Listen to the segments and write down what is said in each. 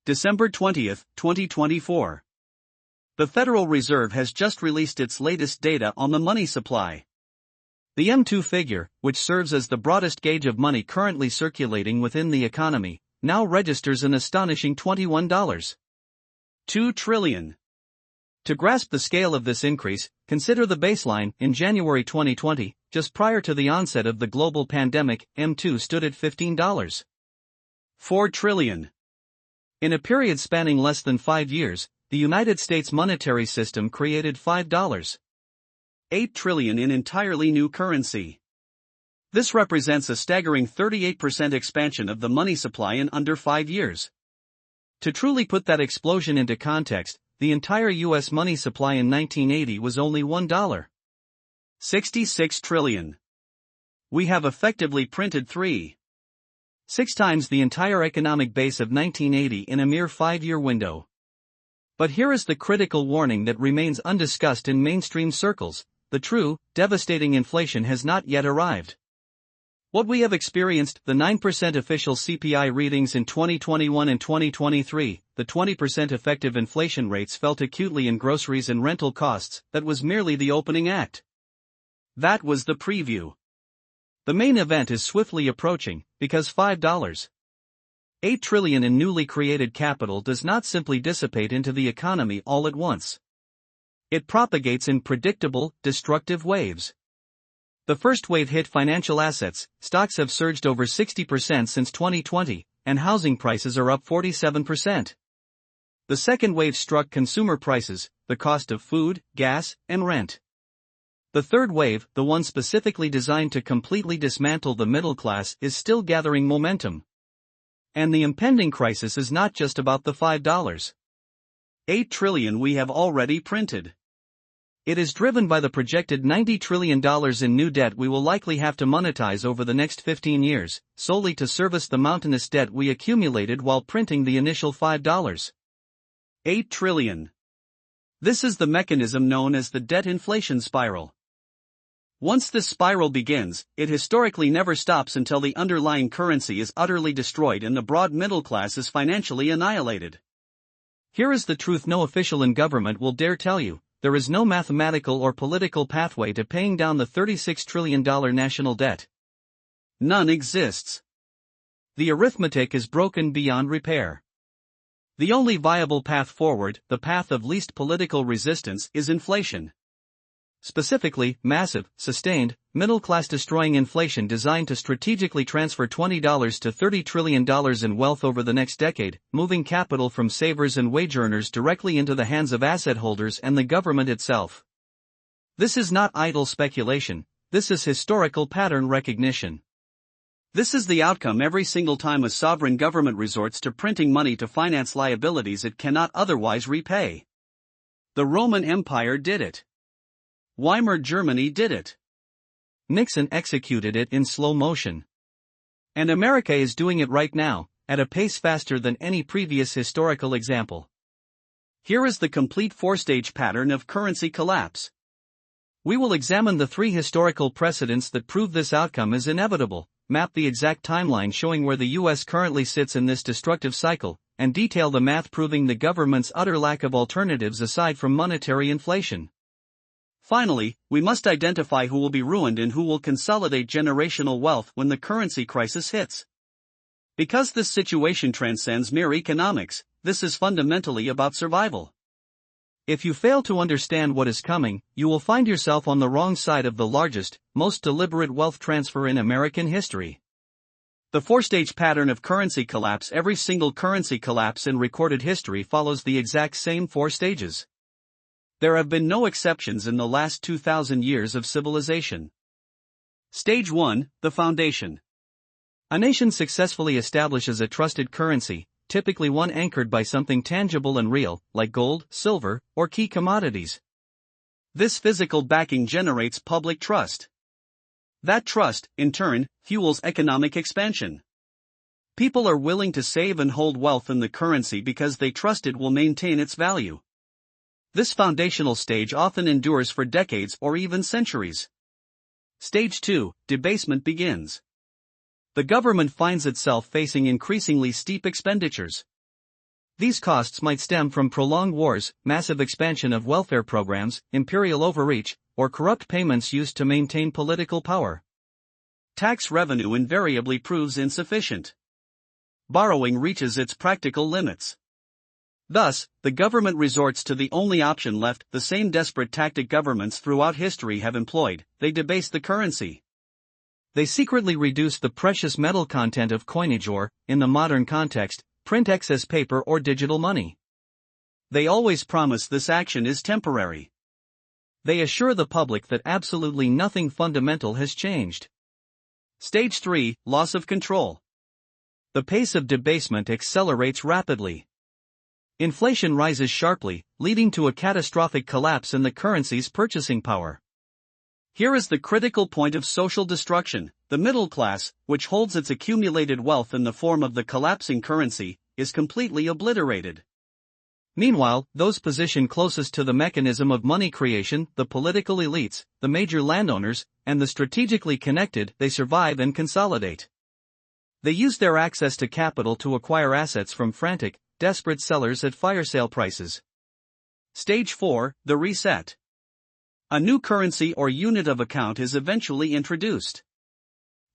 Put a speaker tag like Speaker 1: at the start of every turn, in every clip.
Speaker 1: December 20, 2024. The Federal Reserve has just released its latest data on the money supply. The M2 figure, which serves as the broadest gauge of money currently circulating within the economy, now registers an astonishing $21.2 trillion. To grasp the scale of this increase, consider the baseline. In January 2020, just prior to the onset of the global pandemic, M2 stood at $15.4 trillion. In a period spanning less than 5 years, the United States monetary system created $5.8 trillion in entirely new currency. This represents a staggering 38% expansion of the money supply in under 5 years. To truly put that explosion into context, the entire U.S. money supply in 1980 was only $1.66 trillion. We have effectively printed 3.6 times the entire economic base of 1980 in a mere 5-year window. But here is the critical warning that remains undiscussed in mainstream circles: the true, devastating inflation has not yet arrived. What we have experienced, the 9% official CPI readings in 2021 and 2023, the 20% effective inflation rates felt acutely in groceries and rental costs, that was merely the opening act. That was the preview. The main event is swiftly approaching, because $5.8 trillion in newly created capital does not simply dissipate into the economy all at once. It propagates in predictable, destructive waves. The first wave hit financial assets. Stocks have surged over 60% since 2020, and housing prices are up 47%. The second wave struck consumer prices, the cost of food, gas, and rent. The third wave, the one specifically designed to completely dismantle the middle class, is still gathering momentum. And the impending crisis is not just about the $5.8 trillion we have already printed. It is driven by the projected $90 trillion in new debt we will likely have to monetize over the next 15 years, solely to service the mountainous debt we accumulated while printing the initial $5.8 trillion. This is the mechanism known as the debt inflation spiral. Once this spiral begins, it historically never stops until the underlying currency is utterly destroyed and the broad middle class is financially annihilated. Here is the truth no official in government will dare tell you: there is no mathematical or political pathway to paying down the $36 trillion national debt. None exists. The arithmetic is broken beyond repair. The only viable path forward, the path of least political resistance, is inflation. Specifically, massive, sustained, middle-class destroying inflation designed to strategically transfer $20 to $30 trillion in wealth over the next decade, moving capital from savers and wage earners directly into the hands of asset holders and the government itself. This is not idle speculation, this is historical pattern recognition. This is the outcome every single time a sovereign government resorts to printing money to finance liabilities it cannot otherwise repay. The Roman Empire did it. Weimar Germany did it. Nixon executed it in slow motion. And America is doing it right now, at a pace faster than any previous historical example. Here is the complete 4-stage pattern of currency collapse. We will examine the 3 historical precedents that prove this outcome is inevitable, map the exact timeline showing where the U.S. currently sits in this destructive cycle, and detail the math proving the government's utter lack of alternatives aside from monetary inflation. Finally, we must identify who will be ruined and who will consolidate generational wealth when the currency crisis hits. Because this situation transcends mere economics, this is fundamentally about survival. If you fail to understand what is coming, you will find yourself on the wrong side of the largest, most deliberate wealth transfer in American history. The 4-stage pattern of currency collapse: every single currency collapse in recorded history follows the exact same 4 stages. There have been no exceptions in the last 2,000 years of civilization. Stage 1, the foundation. A nation successfully establishes a trusted currency, typically one anchored by something tangible and real, like gold, silver, or key commodities. This physical backing generates public trust. That trust, in turn, fuels economic expansion. People are willing to save and hold wealth in the currency because they trust it will maintain its value. This foundational stage often endures for decades or even centuries. Stage 2, debasement begins. The government finds itself facing increasingly steep expenditures. These costs might stem from prolonged wars, massive expansion of welfare programs, imperial overreach, or corrupt payments used to maintain political power. Tax revenue invariably proves insufficient. Borrowing reaches its practical limits. Thus, the government resorts to the only option left, the same desperate tactic governments throughout history have employed: they debase the currency. They secretly reduce the precious metal content of coinage or, in the modern context, print excess paper or digital money. They always promise this action is temporary. They assure the public that absolutely nothing fundamental has changed. Stage 3: Loss of control. The pace of debasement accelerates rapidly. Inflation rises sharply, leading to a catastrophic collapse in the currency's purchasing power. Here is the critical point of social destruction: the middle class, which holds its accumulated wealth in the form of the collapsing currency, is completely obliterated. Meanwhile, those positioned closest to the mechanism of money creation, the political elites, the major landowners, and the strategically connected, they survive and consolidate. They use their access to capital to acquire assets from frantic, desperate sellers at fire sale prices. Stage 4: The reset. A new currency or unit of account is eventually introduced.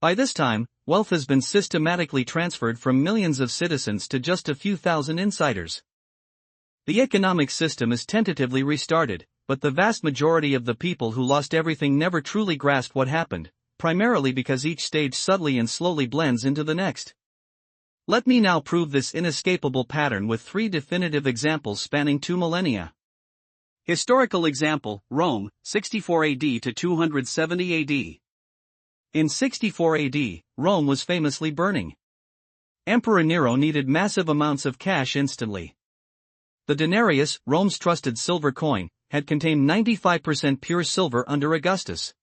Speaker 1: By this time, wealth has been systematically transferred from millions of citizens to just a few thousand insiders. The economic system is tentatively restarted, but the vast majority of the people who lost everything never truly grasp what happened, primarily because each stage subtly and slowly blends into the next. Let me now prove this inescapable pattern with 3 definitive examples spanning 2 millennia. Historical example: Rome, 64 AD to 270 AD. In 64 AD, Rome was famously burning. Emperor Nero needed massive amounts of cash instantly. The denarius, Rome's trusted silver coin, had contained 95% pure silver under Augustus.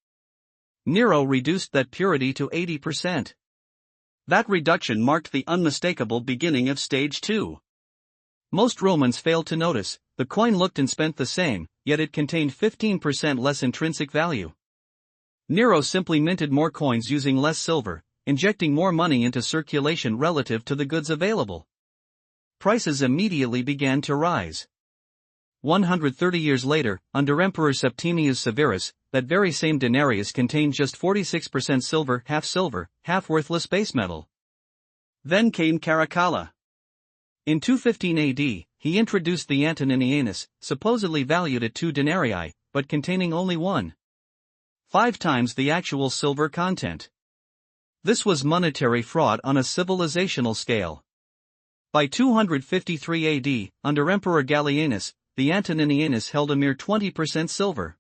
Speaker 1: Nero reduced that purity to 80%. That reduction marked the unmistakable beginning of Stage 2. Most Romans failed to notice: the coin looked and spent the same, yet it contained 15% less intrinsic value. Nero simply minted more coins using less silver, injecting more money into circulation relative to the goods available. Prices immediately began to rise. 130 years later, under Emperor Septimius Severus, that very same denarius contained just 46% silver, half worthless base metal. Then came Caracalla. In 215 AD, he introduced the Antoninianus, supposedly valued at 2 denarii, but containing only 1.5 times the actual silver content. This was monetary fraud on a civilizational scale. By 253 AD, under Emperor Gallienus, the Antoninianus held a mere 20% silver.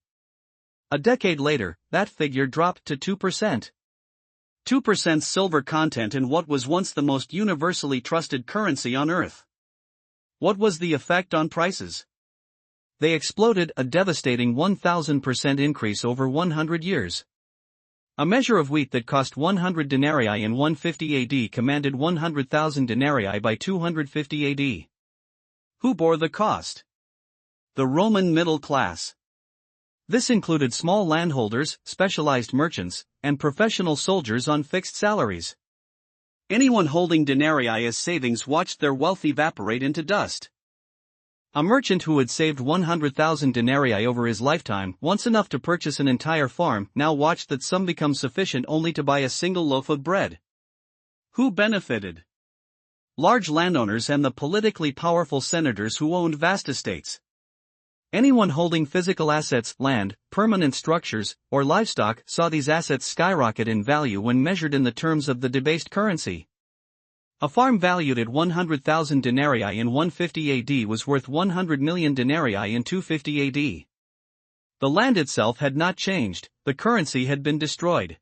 Speaker 1: A decade later, that figure dropped to 2%. 2% silver content in what was once the most universally trusted currency on Earth. What was the effect on prices? They exploded, a devastating 1,000% increase over 100 years. A measure of wheat that cost 100 denarii in 150 AD commanded 100,000 denarii by 250 AD. Who bore the cost? The Roman middle class. This included small landholders, specialized merchants, and professional soldiers on fixed salaries. Anyone holding denarii as savings watched their wealth evaporate into dust. A merchant who had saved 100,000 denarii over his lifetime, once enough to purchase an entire farm, now watched that sum become sufficient only to buy a single loaf of bread. Who benefited? Large landowners and the politically powerful senators who owned vast estates. Anyone holding physical assets, land, permanent structures, or livestock saw these assets skyrocket in value when measured in the terms of the debased currency. A farm valued at 100,000 denarii in 150 AD was worth 100 million denarii in 250 AD. The land itself had not changed, the currency had been destroyed.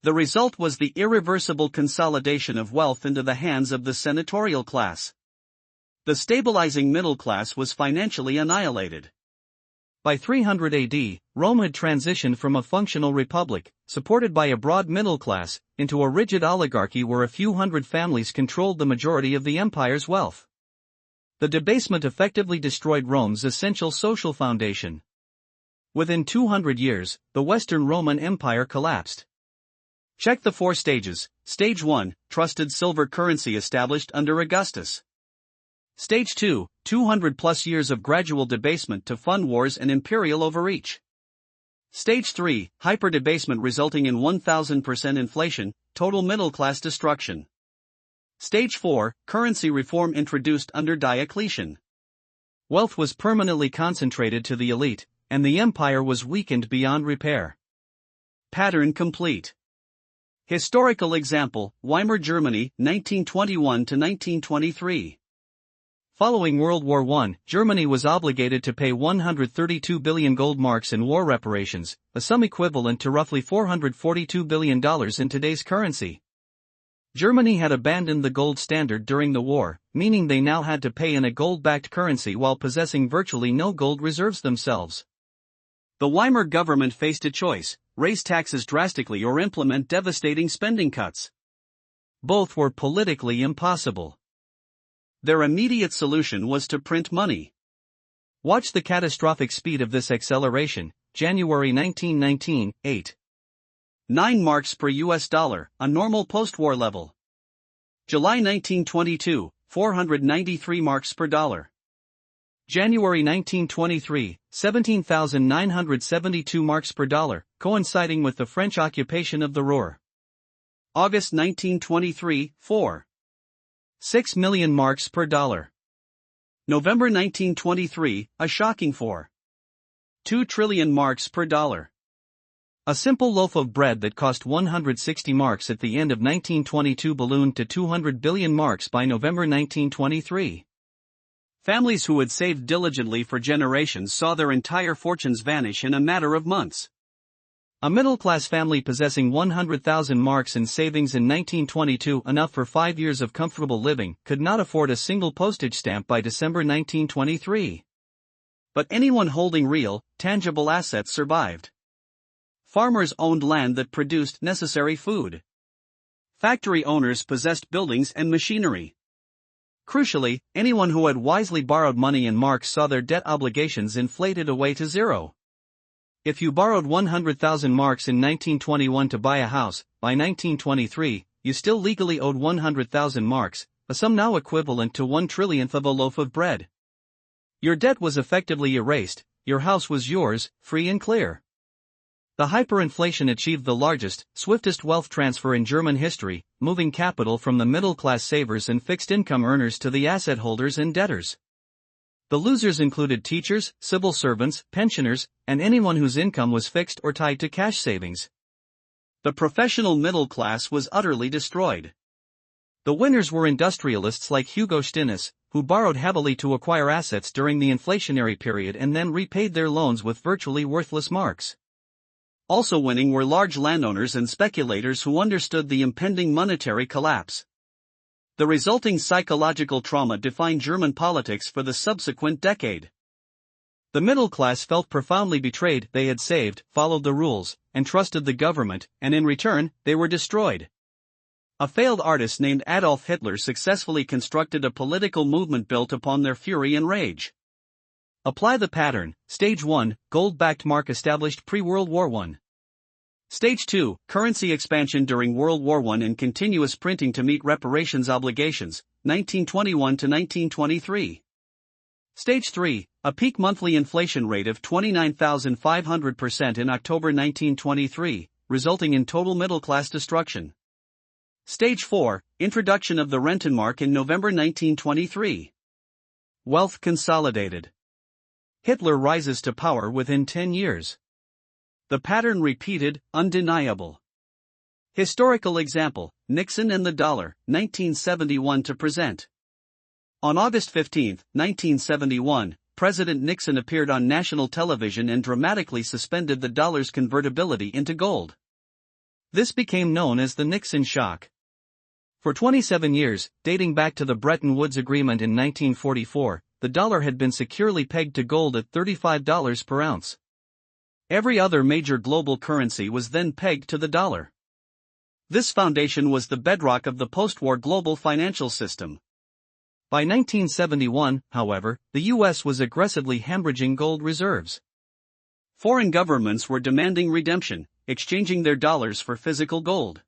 Speaker 1: The result was the irreversible consolidation of wealth into the hands of the senatorial class. The stabilizing middle class was financially annihilated. By 300 AD, Rome had transitioned from a functional republic, supported by a broad middle class, into a rigid oligarchy where a few hundred families controlled the majority of the empire's wealth. The debasement effectively destroyed Rome's essential social foundation. Within 200 years, the Western Roman Empire collapsed. Check the 4 stages. Stage 1, trusted silver currency established under Augustus. Stage 2, 200 plus years of gradual debasement to fund wars and imperial overreach. Stage 3, hyper-debasement resulting in 1000% inflation, total middle-class destruction. Stage 4, currency reform introduced under Diocletian. Wealth was permanently concentrated to the elite, and the empire was weakened beyond repair. Pattern complete. Historical example, Weimar Germany, 1921 to 1923. Following World War I, Germany was obligated to pay 132 billion gold marks in war reparations, a sum equivalent to roughly $442 billion in today's currency. Germany had abandoned the gold standard during the war, meaning they now had to pay in a gold-backed currency while possessing virtually no gold reserves themselves. The Weimar government faced a choice: raise taxes drastically or implement devastating spending cuts. Both were politically impossible. Their immediate solution was to print money. Watch the catastrophic speed of this acceleration. January 1919, 8.9 marks per US dollar, a normal post-war level. July 1922, 493 marks per dollar. January 1923, 17,972 marks per dollar, coinciding with the French occupation of the Ruhr. August 1923, 4.6 million marks per dollar. November 1923, a shocking 4.2 trillion marks per dollar. A simple loaf of bread that cost 160 marks at the end of 1922 ballooned to 200 billion marks by November 1923. Families who had saved diligently for generations saw their entire fortunes vanish in a matter of months. A middle-class family possessing 100,000 marks in savings in 1922, enough for 5 years of comfortable living, could not afford a single postage stamp by December 1923. But anyone holding real, tangible assets survived. Farmers owned land that produced necessary food. Factory owners possessed buildings and machinery. Crucially, anyone who had wisely borrowed money in marks saw their debt obligations inflated away to zero. If you borrowed 100,000 marks in 1921 to buy a house, by 1923, you still legally owed 100,000 marks, a sum now equivalent to 1/1,000,000th of a loaf of bread. Your debt was effectively erased, your house was yours, free and clear. The hyperinflation achieved the largest, swiftest wealth transfer in German history, moving capital from the middle-class savers and fixed-income earners to the asset holders and debtors. The losers included teachers, civil servants, pensioners, and anyone whose income was fixed or tied to cash savings. The professional middle class was utterly destroyed. The winners were industrialists like Hugo Stinnes, who borrowed heavily to acquire assets during the inflationary period and then repaid their loans with virtually worthless marks. Also winning were large landowners and speculators who understood the impending monetary collapse. The resulting psychological trauma defined German politics for the subsequent decade. The middle class felt profoundly betrayed. They had saved, followed the rules, and trusted the government, and in return, they were destroyed. A failed artist named Adolf Hitler successfully constructed a political movement built upon their fury and rage. Apply the pattern. Stage 1, gold-backed mark established pre-World War I. Stage 2, currency expansion during World War I and continuous printing to meet reparations obligations, 1921 to 1923. Stage 3, a peak monthly inflation rate of 29,500% in October 1923, resulting in total middle-class destruction. Stage 4, introduction of the Rentenmark in November 1923. Wealth consolidated. Hitler rises to power within 10 years. The pattern repeated, undeniable. Historical example, Nixon and the dollar, 1971 to present. On August 15, 1971, President Nixon appeared on national television and dramatically suspended the dollar's convertibility into gold. This became known as the Nixon shock. For 27 years, dating back to the Bretton Woods Agreement in 1944, the dollar had been securely pegged to gold at $35 per ounce. Every other major global currency was then pegged to the dollar. This foundation was the bedrock of the post-war global financial system. By 1971, however, the U.S. was aggressively hemorrhaging gold reserves. Foreign governments were demanding redemption, exchanging their dollars for physical gold.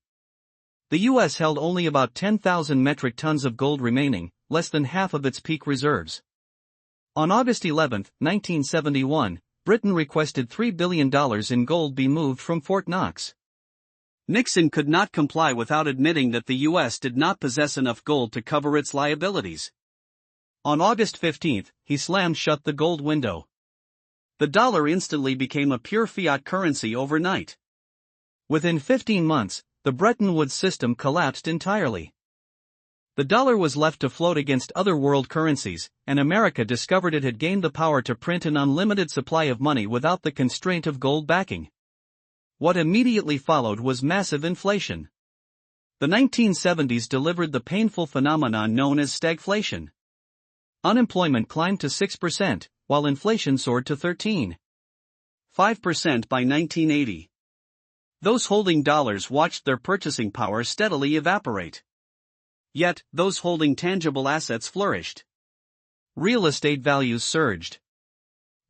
Speaker 1: The U.S. held only about 10,000 metric tons of gold remaining, less than half of its peak reserves. On August 11, 1971, Britain requested $3 billion in gold be moved from Fort Knox. Nixon could not comply without admitting that the U.S. did not possess enough gold to cover its liabilities. On August 15, he slammed shut the gold window. The dollar instantly became a pure fiat currency overnight. Within 15 months, the Bretton Woods system collapsed entirely. The dollar was left to float against other world currencies, and America discovered it had gained the power to print an unlimited supply of money without the constraint of gold backing. What immediately followed was massive inflation. The 1970s delivered the painful phenomenon known as stagflation. Unemployment climbed to 6%, while inflation soared to 13.5% by 1980. Those holding dollars watched their purchasing power steadily evaporate. Yet, those holding tangible assets flourished. Real estate values surged.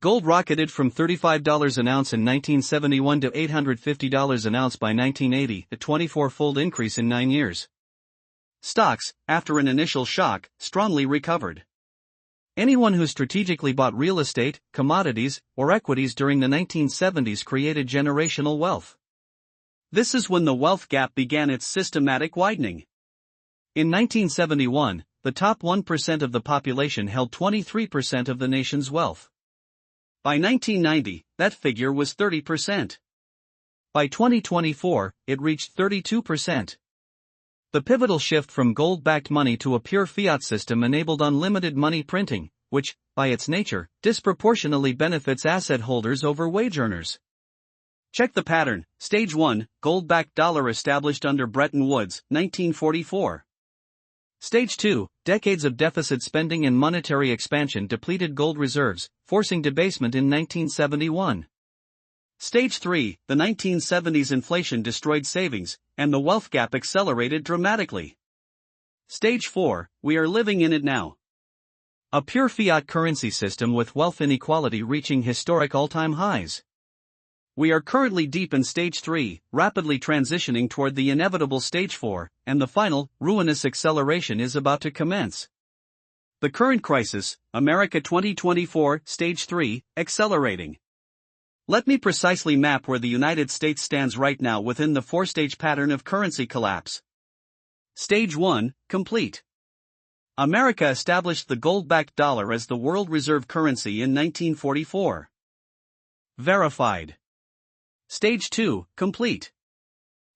Speaker 1: Gold rocketed from $35 an ounce in 1971 to $850 an ounce by 1980, a 24-fold increase in 9 years. Stocks, after an initial shock, strongly recovered. Anyone who strategically bought real estate, commodities, or equities during the 1970s created generational wealth. This is when the wealth gap began its systematic widening. In 1971, the top 1% of the population held 23% of the nation's wealth. By 1990, that figure was 30%. By 2024, it reached 32%. The pivotal shift from gold-backed money to a pure fiat system enabled unlimited money printing, which, by its nature, disproportionately benefits asset holders over wage earners. Check the pattern. Stage 1, gold-backed dollar established under Bretton Woods, 1944. Stage 2, decades of deficit spending and monetary expansion depleted gold reserves, forcing debasement in 1971. Stage 3, the 1970s inflation destroyed savings, and the wealth gap accelerated dramatically. Stage 4, we are living in it now. A pure fiat currency system with wealth inequality reaching historic all-time highs. We are currently deep in Stage 3, rapidly transitioning toward the inevitable Stage 4, and the final, ruinous acceleration is about to commence. The current crisis, America 2024, Stage 3, accelerating. Let me precisely map where the United States stands right now within the four-stage pattern of currency collapse. Stage 1, complete. America established the gold-backed dollar as the world reserve currency in 1944. Verified. Stage 2, complete.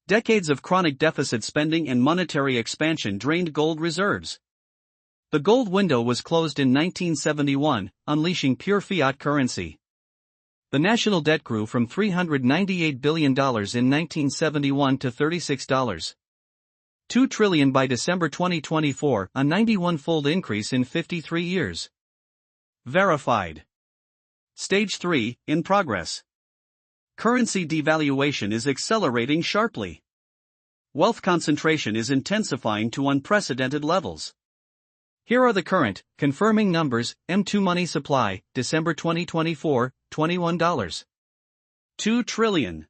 Speaker 1: Decades of chronic deficit spending and monetary expansion drained gold reserves. The gold window was closed in 1971, unleashing pure fiat currency. The national debt grew from $398 billion in 1971 to $36.2 trillion by December 2024, a 91-fold increase in 53 years. Verified. Stage 3, in progress. Currency devaluation is accelerating sharply. Wealth concentration is intensifying to unprecedented levels. Here are the current, confirming numbers. M2 money supply, December 2024, $21.2 trillion.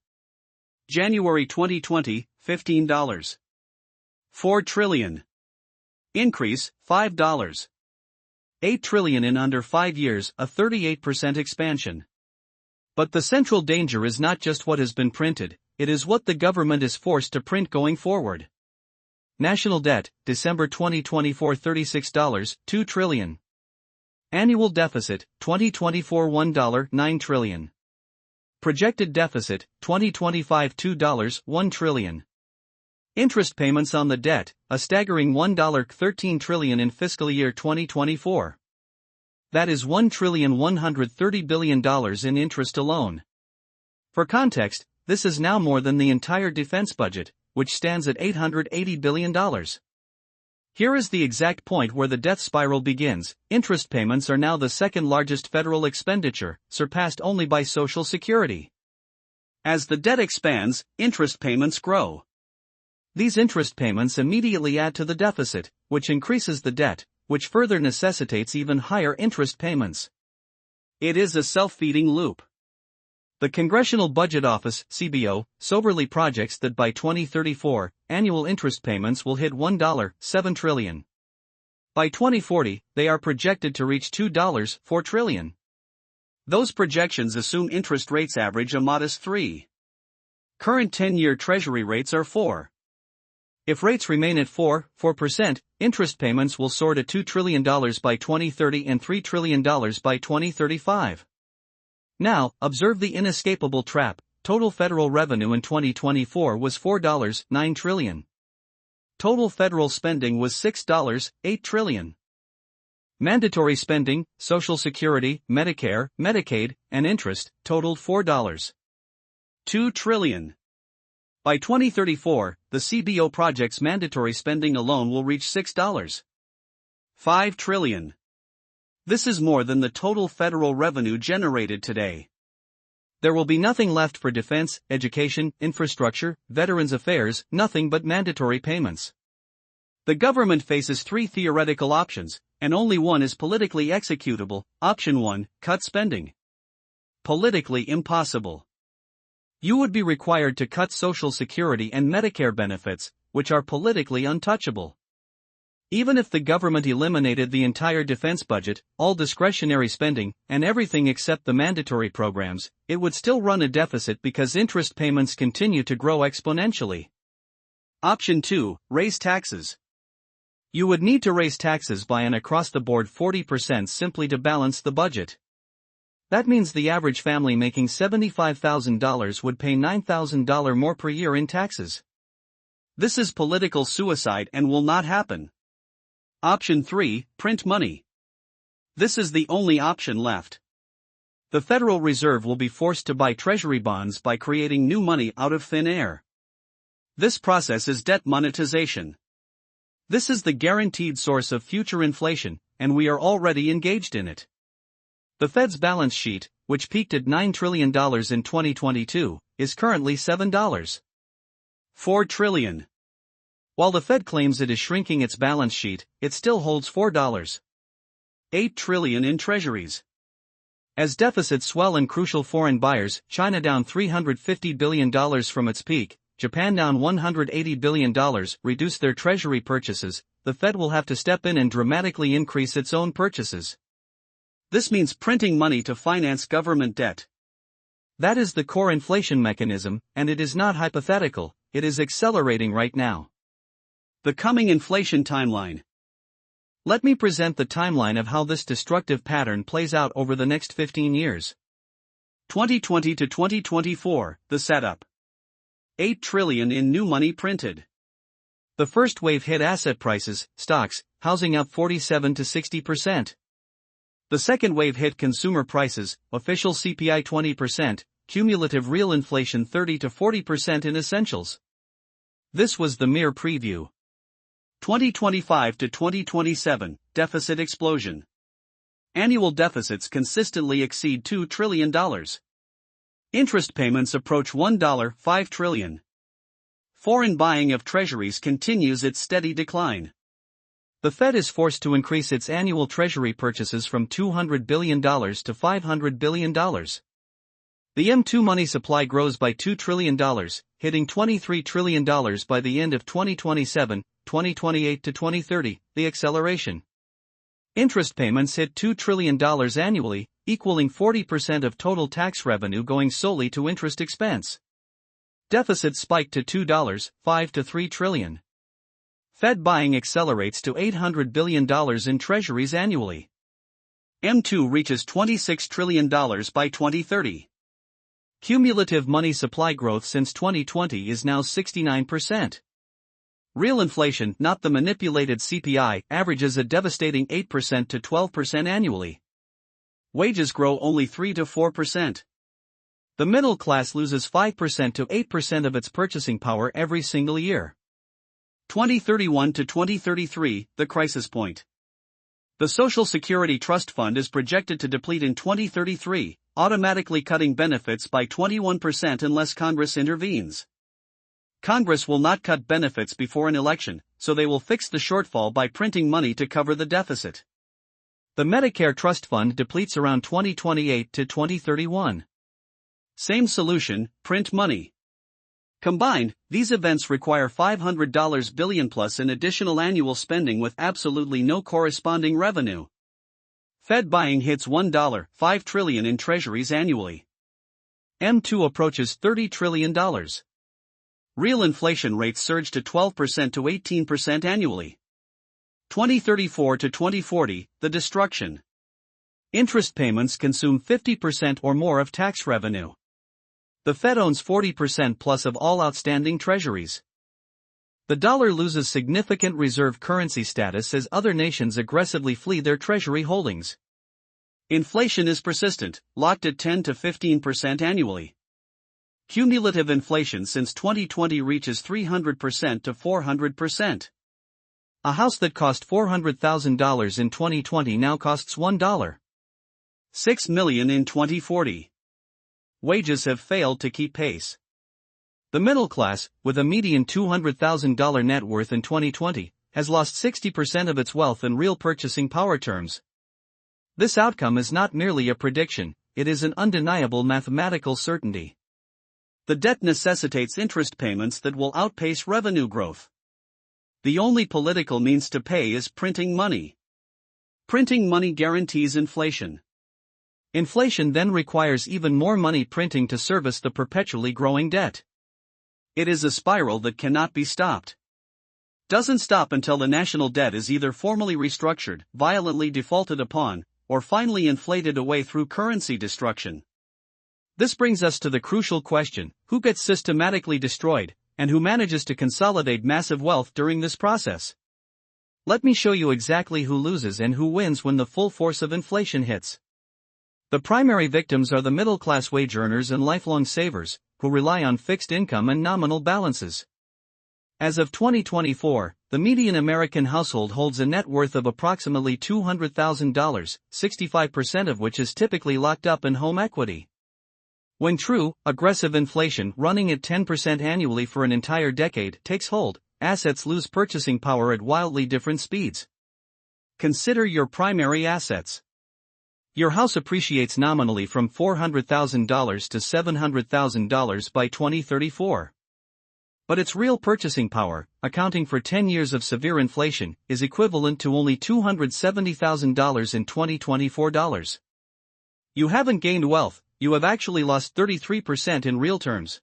Speaker 1: January 2020, $15.4 trillion. Increase, $5.8 trillion in under 5 years, a 38% expansion. But the central danger is not just what has been printed, it is what the government is forced to print going forward. National debt, December 2024 $36.2 trillion. Annual deficit, 2024 $1.9 trillion. Projected deficit, 2025 $2.1 trillion. Interest payments on the debt, a staggering $1.13 trillion in fiscal year 2024. That is $1.13 trillion in interest alone. For context, this is now more than the entire defense budget, which stands at $880 billion. Here is the exact point where the death spiral begins. Interest payments are now the second largest federal expenditure, surpassed only by Social Security. As the debt expands, interest payments grow. These interest payments immediately add to the deficit, which increases the debt, which further necessitates even higher interest payments. It is a self-feeding loop. The Congressional Budget Office, CBO, soberly projects that by 2034, annual interest payments will hit $1.7 trillion. By 2040, they are projected to reach $2.4 trillion. Those projections assume interest rates average a modest 3. Current 10-year Treasury rates are 4. If rates remain at 4%, interest payments will soar to $2 trillion by 2030 and $3 trillion by 2035. Now, observe the inescapable trap. Total federal revenue in 2024 was $4.9 trillion. Total federal spending was $6.8 trillion. Mandatory spending, Social Security, Medicare, Medicaid, and interest, totaled $4.2 trillion. By 2034, the CBO project's mandatory spending alone will reach $6.5 trillion. This is more than the total federal revenue generated today. There will be nothing left for defense, education, infrastructure, veterans affairs, nothing but mandatory payments. The government faces 3 theoretical options, and only one is politically executable. Option 1, cut spending. Politically impossible. You would be required to cut Social Security and Medicare benefits, which are politically untouchable. Even if the government eliminated the entire defense budget, all discretionary spending, and everything except the mandatory programs, it would still run a deficit because interest payments continue to grow exponentially. Option 2, raise taxes. You would need to raise taxes by an across-the-board 40% simply to balance the budget. That means the average family making $75,000 would pay $9,000 more per year in taxes. This is political suicide and will not happen. Option 3, print money. This is the only option left. The Federal Reserve will be forced to buy treasury bonds by creating new money out of thin air. This process is debt monetization. This is the guaranteed source of future inflation, and we are already engaged in it. The Fed's balance sheet, which peaked at $9 trillion in 2022, is currently $7.4 trillion. While the Fed claims it is shrinking its balance sheet, it still holds $4.8 trillion in treasuries. As deficits swell and crucial foreign buyers, China down $350 billion from its peak, Japan down $180 billion, reduce their treasury purchases, the Fed will have to step in and dramatically increase its own purchases. This means printing money to finance government debt. That is the core inflation mechanism, and it is not hypothetical, it is accelerating right now. The coming inflation timeline. Let me present the timeline of how this destructive pattern plays out over the next 15 years. 2020 to 2024, the setup. $8 trillion in new money printed. The first wave hit asset prices, stocks, housing up 47 to 60%. The second wave hit consumer prices, official CPI 20%, cumulative real inflation 30 to 40% in essentials. This was the mere preview. 2025 to 2027, deficit explosion. Annual deficits consistently exceed $2 trillion. Interest payments approach $1.5 trillion. Foreign buying of treasuries continues its steady decline. The Fed is forced to increase its annual treasury purchases from $200 billion to $500 billion. The M2 money supply grows by $2 trillion, hitting $23 trillion by the end of 2027, 2028 to 2030, the acceleration. Interest payments hit $2 trillion annually, equaling 40% of total tax revenue going solely to interest expense. Deficits spiked to $2.5 to $3 trillion. Fed buying accelerates to $800 billion in treasuries annually. M2 reaches $26 trillion by 2030. Cumulative money supply growth since 2020 is now 69%. Real inflation, not the manipulated CPI, averages a devastating 8% to 12% annually. Wages grow only 3 to 4%. The middle class loses 5% to 8% of its purchasing power every single year. 2031 to 2033, the crisis point. The Social Security Trust Fund is projected to deplete in 2033, automatically cutting benefits by 21% unless Congress intervenes. Congress will not cut benefits before an election, so they will fix the shortfall by printing money to cover the deficit. The Medicare Trust Fund depletes around 2028 to 2031. Same solution, print money. Combined, these events require $500 billion plus in additional annual spending with absolutely no corresponding revenue. Fed buying hits $1.5 trillion in treasuries annually. M2 approaches $30 trillion. Real inflation rates surge to 12% to 18% annually. 2034 to 2040, the destruction. Interest payments consume 50% or more of tax revenue. The Fed owns 40% plus of all outstanding treasuries. The dollar loses significant reserve currency status as other nations aggressively flee their treasury holdings. Inflation is persistent, locked at 10 to 15% annually. Cumulative inflation since 2020 reaches 300% to 400%. A house that cost $400,000 in 2020 now costs $1.6 million in 2040. Wages have failed to keep pace. The middle class, with a median $200,000 net worth in 2020, has lost 60% of its wealth in real purchasing power terms. This outcome is not merely a prediction, it is an undeniable mathematical certainty. The debt necessitates interest payments that will outpace revenue growth. The only political means to pay is printing money. Printing money guarantees inflation. Inflation then requires even more money printing to service the perpetually growing debt. It is a spiral that cannot be stopped. Doesn't stop until the national debt is either formally restructured, violently defaulted upon, or finally inflated away through currency destruction. This brings us to the crucial question: who gets systematically destroyed, and who manages to consolidate massive wealth during this process? Let me show you exactly who loses and who wins when the full force of inflation hits. The primary victims are the middle-class wage earners and lifelong savers, who rely on fixed income and nominal balances. As of 2024, the median American household holds a net worth of approximately $200,000, 65% of which is typically locked up in home equity. When true, aggressive inflation running at 10% annually for an entire decade takes hold, assets lose purchasing power at wildly different speeds. Consider your primary assets. Your house appreciates nominally from $400,000 to $700,000 by 2034. But its real purchasing power, accounting for 10 years of severe inflation, is equivalent to only $270,000 in 2024 dollars. You haven't gained wealth, you have actually lost 33% in real terms.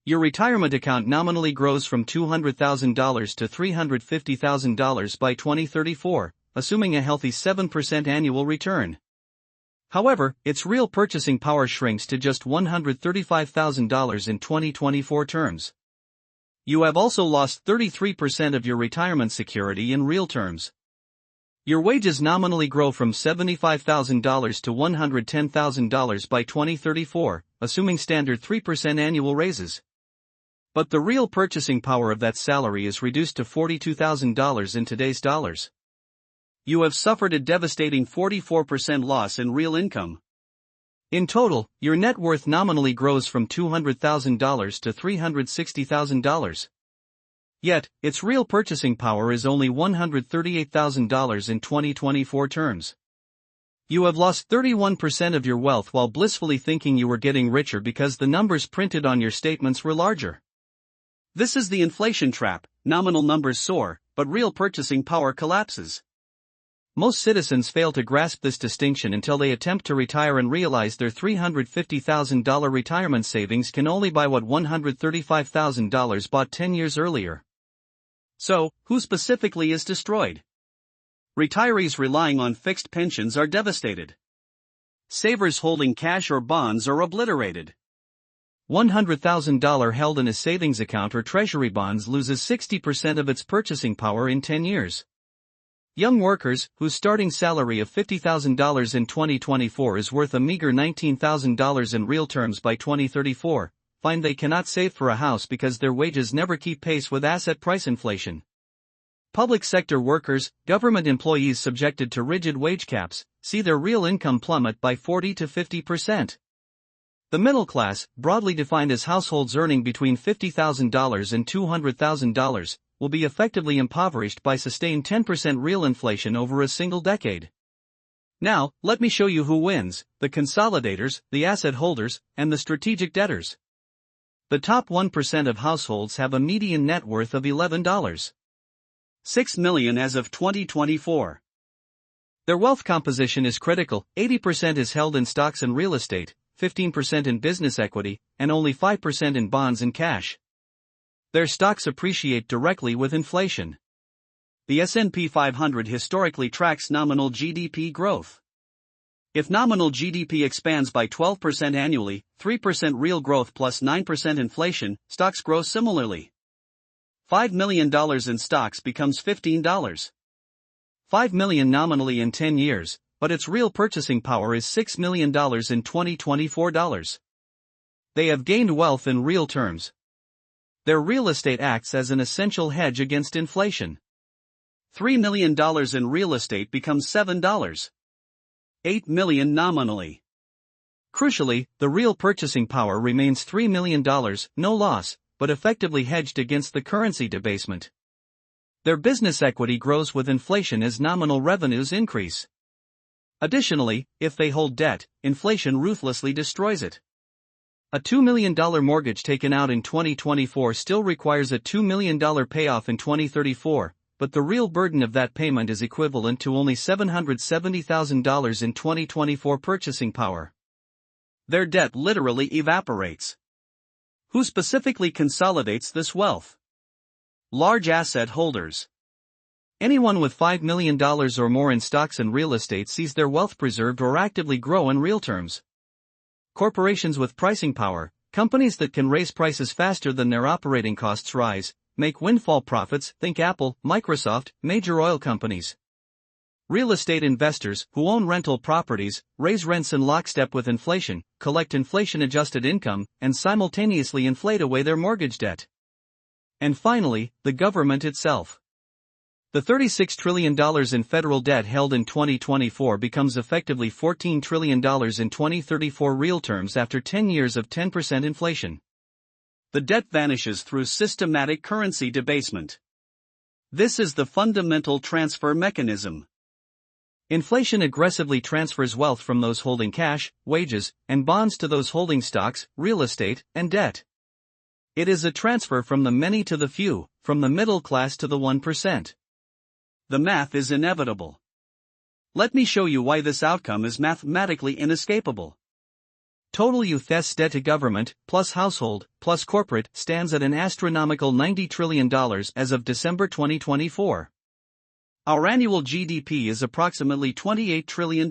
Speaker 1: Your retirement account nominally grows from $200,000 to $350,000 by 2034, assuming a healthy 7% annual return. However, its real purchasing power shrinks to just $135,000 in 2024 terms. You have also lost 33% of your retirement security in real terms. Your wages nominally grow from $75,000 to $110,000 by 2034, assuming standard 3% annual raises. But the real purchasing power of that salary is reduced to $42,000 in today's dollars. You have suffered a devastating 44% loss in real income. In total, your net worth nominally grows from $200,000 to $360,000. Yet, its real purchasing power is only $138,000 in 2024 terms. You have lost 31% of your wealth while blissfully thinking you were getting richer because the numbers printed on your statements were larger. This is the inflation trap: nominal numbers soar, but real purchasing power collapses. Most citizens fail to grasp this distinction until they attempt to retire and realize their $350,000 retirement savings can only buy what $135,000 bought 10 years earlier. So, who specifically is destroyed? Retirees relying on fixed pensions are devastated. Savers holding cash or bonds are obliterated. $100,000 held in a savings account or treasury bonds loses 60% of its purchasing power in 10 years. Young workers, whose starting salary of $50,000 in 2024 is worth a meager $19,000 in real terms by 2034, find they cannot save for a house because their wages never keep pace with asset price inflation. Public sector workers, government employees subjected to rigid wage caps, see their real income plummet by 40 to 50%. The middle class, broadly defined as households earning between $50,000 and $200,000, will be effectively impoverished by sustained 10% real inflation over a single decade. Now, let me show you who wins: the consolidators, the asset holders, and the strategic debtors. The top 1% of households have a median net worth of $11.6 million as of 2024. Their wealth composition is critical. 80% is held in stocks and real estate, 15% in business equity, and only 5% in bonds and cash. Their stocks appreciate directly with inflation. The S&P 500 historically tracks nominal GDP growth. If nominal GDP expands by 12% annually, 3% real growth plus 9% inflation, stocks grow similarly. $5 million in stocks becomes $15.5 million nominally in 10 years, but its real purchasing power is $6 million in 2024 dollars. They have gained wealth in real terms. Their real estate acts as an essential hedge against inflation. $3 million in real estate becomes $7.8 million nominally. Crucially, the real purchasing power remains $3 million, no loss, but effectively hedged against the currency debasement. Their business equity grows with inflation as nominal revenues increase. Additionally, if they hold debt, inflation ruthlessly destroys it. A $2 million mortgage taken out in 2024 still requires a $2 million payoff in 2034, but the real burden of that payment is equivalent to only $770,000 in 2024 purchasing power. Their debt literally evaporates. Who specifically consolidates this wealth? Large asset holders. Anyone with $5 million or more in stocks and real estate sees their wealth preserved or actively grow in real terms. Corporations with pricing power, companies that can raise prices faster than their operating costs rise, make windfall profits, think Apple, Microsoft, major oil companies. Real estate investors, who own rental properties, raise rents in lockstep with inflation, collect inflation-adjusted income, and simultaneously inflate away their mortgage debt. And finally, the government itself. The $36 trillion in federal debt held in 2024 becomes effectively $14 trillion in 2034 real terms after 10 years of 10% inflation. The debt vanishes through systematic currency debasement. This is the fundamental transfer mechanism. Inflation aggressively transfers wealth from those holding cash, wages, and bonds to those holding stocks, real estate, and debt. It is a transfer from the many to the few, from the middle class to the 1%. The math is inevitable. Let me show you why this outcome is mathematically inescapable. Total U.S. debt to government, plus household, plus corporate, stands at an astronomical $90 trillion as of December 2024. Our annual GDP is approximately $28 trillion.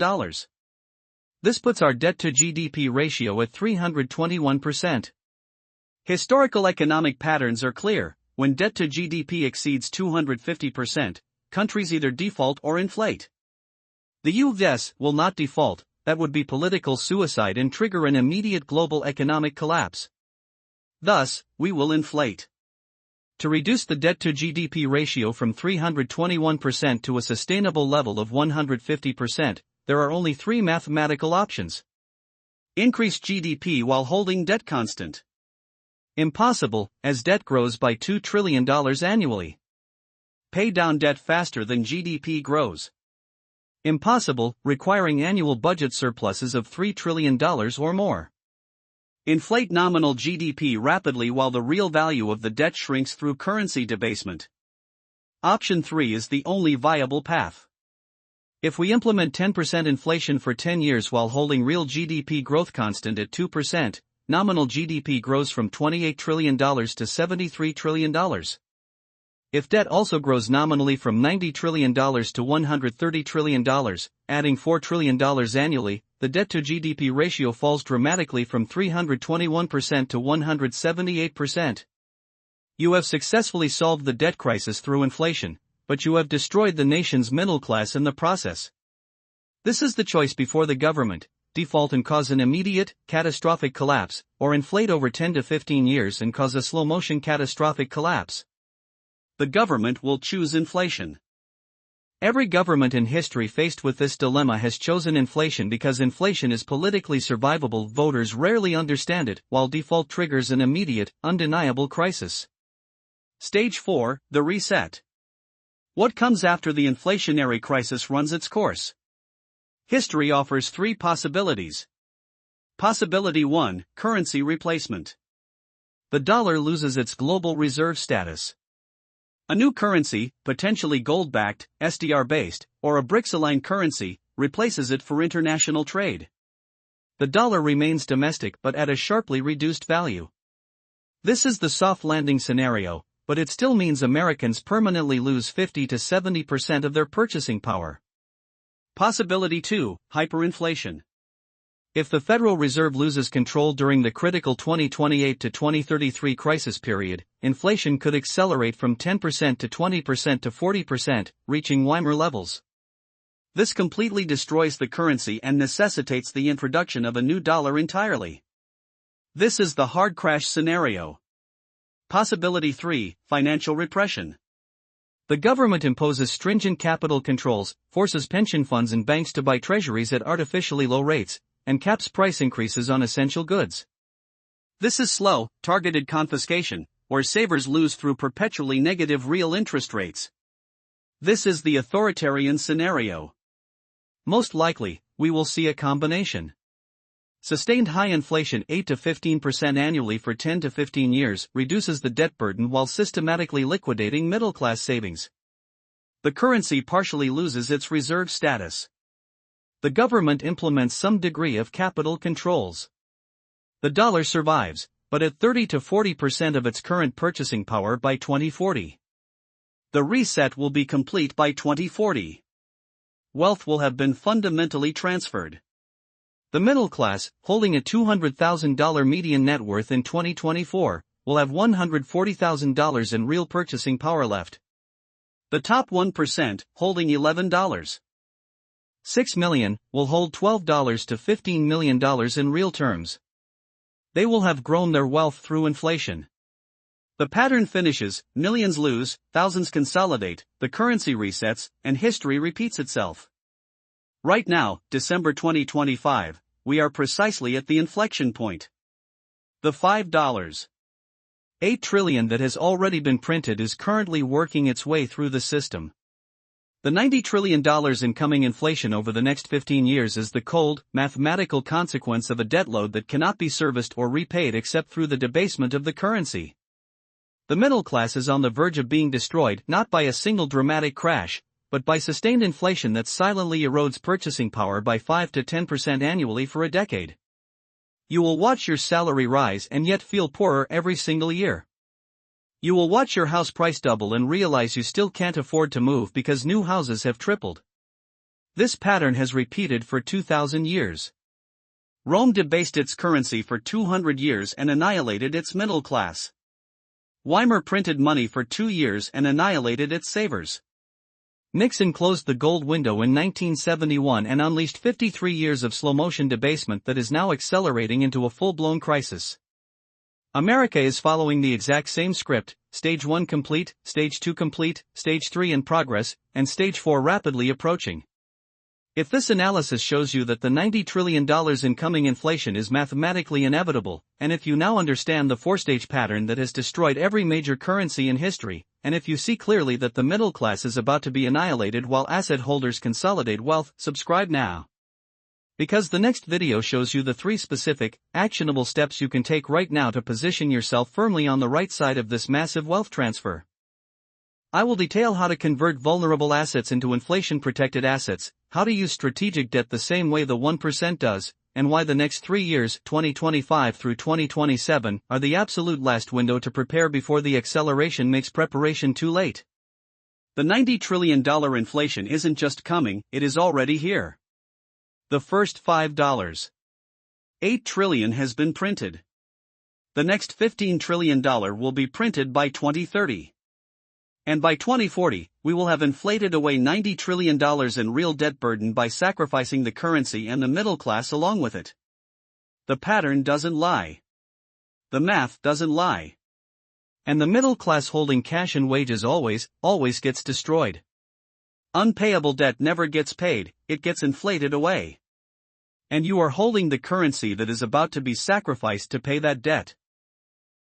Speaker 1: This puts our debt to GDP ratio at 321%. Historical economic patterns are clear. When debt to GDP exceeds 250%, countries either default or inflate. The U.S. will not default. That would be political suicide and trigger an immediate global economic collapse. Thus, we will inflate. To reduce the debt to GDP ratio from 321% to a sustainable level of 150%, there are only three mathematical options. Increase GDP while holding debt constant. Impossible, as debt grows by $2 trillion annually. Pay down debt faster than GDP grows. Impossible, requiring annual budget surpluses of $3 trillion or more. Inflate nominal GDP rapidly while the real value of the debt shrinks through currency debasement. Option 3 is the only viable path. If we implement 10% inflation for 10 years while holding real GDP growth constant at 2%, nominal GDP grows from $28 trillion to $73 trillion. If debt also grows nominally from $90 trillion to $130 trillion, adding $4 trillion annually, the debt-to-GDP ratio falls dramatically from 321% to 178%. You have successfully solved the debt crisis through inflation, but you have destroyed the nation's middle class in the process. This is the choice before the government: default and cause an immediate, catastrophic collapse, or inflate over 10 to 15 years and cause a slow-motion catastrophic collapse. The government will choose inflation. Every government in history faced with this dilemma has chosen inflation because inflation is politically survivable. Voters rarely understand it, while default triggers an immediate, undeniable crisis. Stage 4, the reset. What comes after the inflationary crisis runs its course? History offers three possibilities. Possibility 1, currency replacement. the dollar loses its global reserve status. A new currency, potentially gold-backed, SDR-based, or a BRICS-aligned currency, replaces it for international trade. The dollar remains domestic but at a sharply reduced value. This is the soft landing scenario, but it still means Americans permanently lose 50 to 70% of their purchasing power. Possibility 2, hyperinflation. If the Federal Reserve loses control during the critical 2028 to 2033 crisis period, inflation could accelerate from 10% to 20% to 40%, reaching Weimar levels. This completely destroys the currency and necessitates the introduction of a new dollar entirely. This is the hard crash scenario. Possibility 3, financial repression. The government imposes stringent capital controls, forces pension funds and banks to buy treasuries at artificially low rates, and caps price increases on essential goods. This is slow, targeted confiscation, where savers lose through perpetually negative real interest rates. This is the authoritarian scenario. Most likely, we will see a combination. Sustained high inflation 8 to 15% annually for 10 to 15 years reduces the debt burden while systematically liquidating middle-class savings. The currency partially loses its reserve status. The government implements some degree of capital controls. The dollar survives, but at 30 to 40% of its current purchasing power by 2040. The reset will be complete by 2040. Wealth will have been fundamentally transferred. The middle class, holding a $200,000 median net worth in 2024, will have $140,000 in real purchasing power left. The top 1%, holding $11.6 million, will hold $12 to $15 million in real terms. They will have grown their wealth through inflation. The pattern finishes, millions lose, thousands consolidate, the currency resets, and history repeats itself. Right now, December 2025, we are precisely at the inflection point. The $5.8 trillion that has already been printed is currently working its way through the system. The $90 trillion in coming inflation over the next 15 years is the cold, mathematical consequence of a debt load that cannot be serviced or repaid except through the debasement of the currency. The middle class is on the verge of being destroyed not by a single dramatic crash, but by sustained inflation that silently erodes purchasing power by 5 to 10% annually for a decade. You will watch your salary rise and yet feel poorer every single year. You will watch your house price double and realize you still can't afford to move because new houses have tripled. This pattern has repeated for 2,000 years. Rome debased its currency for 200 years and annihilated its middle class. Weimar printed money for 2 years and annihilated its savers. Nixon closed the gold window in 1971 and unleashed 53 years of slow-motion debasement that is now accelerating into a full-blown crisis. America is following the exact same script: Stage 1 complete, Stage 2 complete, Stage 3 in progress, and Stage 4 rapidly approaching. If this analysis shows you that the $90 trillion in coming inflation is mathematically inevitable, and if you now understand the four-stage pattern that has destroyed every major currency in history, and if you see clearly that the middle class is about to be annihilated while asset holders consolidate wealth, subscribe now. Because the next video shows you the 3 specific, actionable steps you can take right now to position yourself firmly on the right side of this massive wealth transfer. I will detail how to convert vulnerable assets into inflation-protected assets, how to use strategic debt the same way the 1% does, and why the next 3 years, 2025 through 2027, are the absolute last window to prepare before the acceleration makes preparation too late. The $90 trillion inflation isn't just coming, it is already here. The first $5.8 trillion has been printed. The next $15 trillion will be printed by 2030. And by 2040, we will have inflated away $90 trillion in real debt burden by sacrificing the currency and the middle class along with it. The pattern doesn't lie. The math doesn't lie. And the middle class holding cash and wages always gets destroyed. Unpayable debt never gets paid, it gets inflated away. And you are holding the currency that is about to be sacrificed to pay that debt.